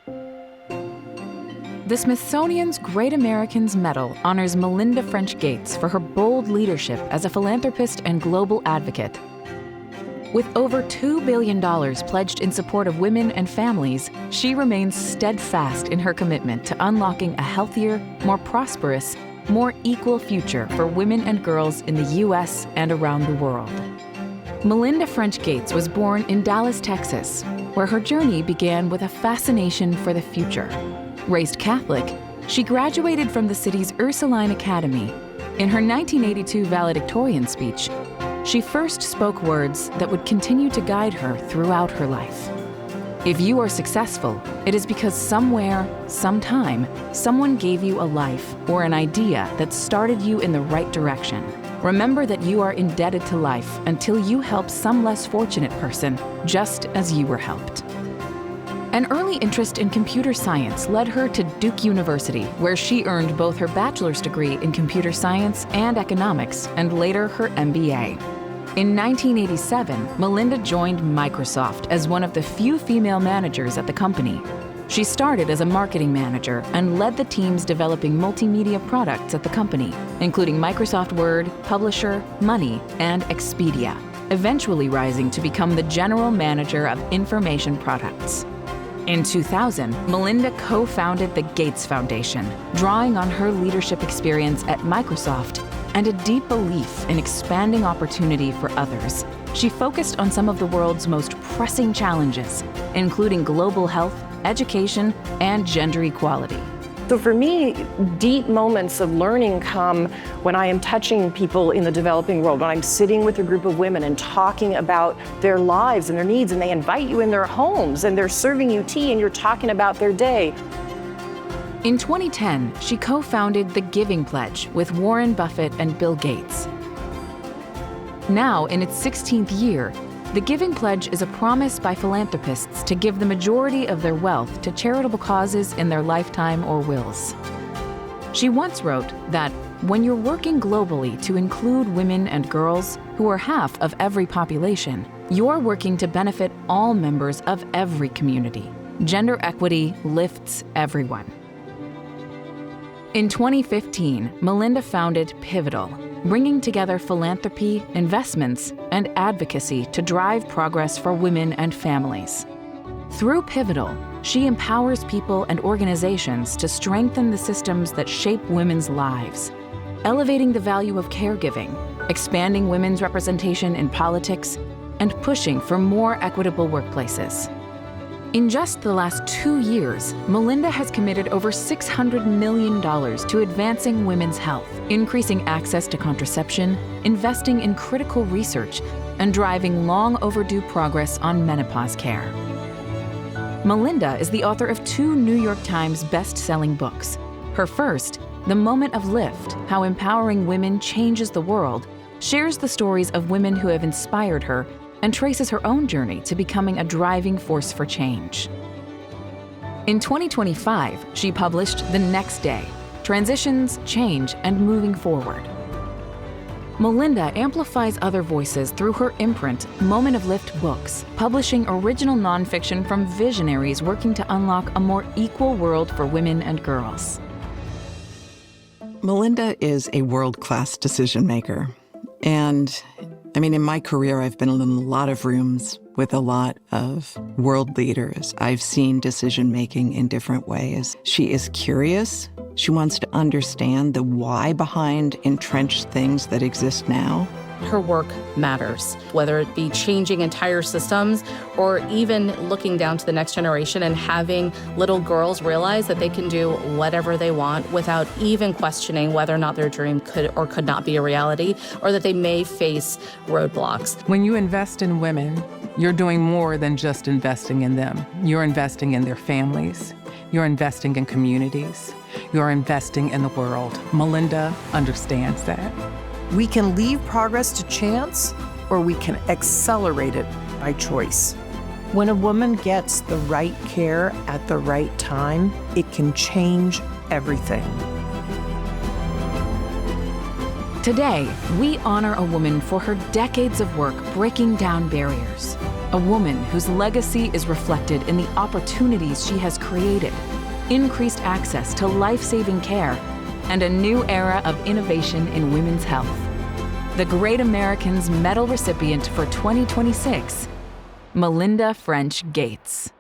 The Smithsonian's Great Americans Medal honors Melinda French Gates for her bold leadership as a philanthropist and global advocate. With over $2 billion pledged in support of women and families, she remains steadfast in her commitment to unlocking a healthier, more prosperous, more equal future for women and girls in the U.S. and around the world. Melinda French Gates was born in Dallas, Texas, where her journey began with a fascination for the future. Raised Catholic, she graduated from the city's Ursuline Academy. In her 1982 valedictorian speech, she first spoke words that would continue to guide her throughout her life. If you are successful, it is because somewhere, sometime, someone gave you a life or an idea that started you in the right direction. Remember that you are indebted to life until you help some less fortunate person, just as you were helped. An early interest in computer science led her to Duke University, where she earned both her bachelor's degree in computer science and economics, and later her MBA. In 1987, Melinda joined Microsoft as one of the few female managers at the company. She started as a marketing manager and led the teams developing multimedia products at the company, including Microsoft Word, Publisher, Money, and Expedia, eventually rising to become the general manager of information products. In 2000, Melinda co-founded the Gates Foundation, drawing on her leadership experience at Microsoft and a deep belief in expanding opportunity for others. She focused on some of the world's most pressing challenges, including global health, education, and gender equality. So for me, deep moments of learning come when I am touching people in the developing world, when I'm sitting with a group of women and talking about their lives and their needs, and they invite you in their homes and they're serving you tea and you're talking about their day. In 2010, she co-founded The Giving Pledge with Warren Buffett and Bill Gates. Now, in its 16th year, The Giving Pledge is a promise by philanthropists to give the majority of their wealth to charitable causes in their lifetime or wills. She once wrote that when you're working globally to include women and girls, who are half of every population, you're working to benefit all members of every community. Gender equity lifts everyone. In 2015, Melinda founded Pivotal, bringing together philanthropy, investments, and advocacy to drive progress for women and families. Through Pivotal, she empowers people and organizations to strengthen the systems that shape women's lives, elevating the value of caregiving, expanding women's representation in politics, and pushing for more equitable workplaces. In just the last 2 years, Melinda has committed over $600 million to advancing women's health, increasing access to contraception, investing in critical research, and driving long overdue progress on menopause care. Melinda is the author of 2 New York Times best-selling books. Her first, The Moment of Lift: How Empowering Women Changes the World, shares the stories of women who have inspired her and traces her own journey to becoming a driving force for change. In 2025, she published The Next Day: Transitions, Change, and Moving Forward. Melinda amplifies other voices through her imprint, Moment of Lift Books, publishing original nonfiction from visionaries working to unlock a more equal world for women and girls. Melinda is a world-class decision maker. And in my career, I've been in a lot of rooms with a lot of world leaders. I've seen decision-making in different ways. She is curious. She wants to understand the why behind entrenched things that exist now. Her work matters, whether it be changing entire systems or even looking down to the next generation and having little girls realize that they can do whatever they want without even questioning whether or not their dream could or could not be a reality, or that they may face roadblocks. When you invest in women, you're doing more than just investing in them. You're investing in their families. You're investing in communities. You're investing in the world. Melinda understands that. We can leave progress to chance, or we can accelerate it by choice. When a woman gets the right care at the right time, it can change everything. Today, we honor a woman for her decades of work breaking down barriers. A woman whose legacy is reflected in the opportunities she has created, increased access to life-saving care, and a new era of innovation in women's health. The Great Americans Medal recipient for 2026, Melinda French Gates.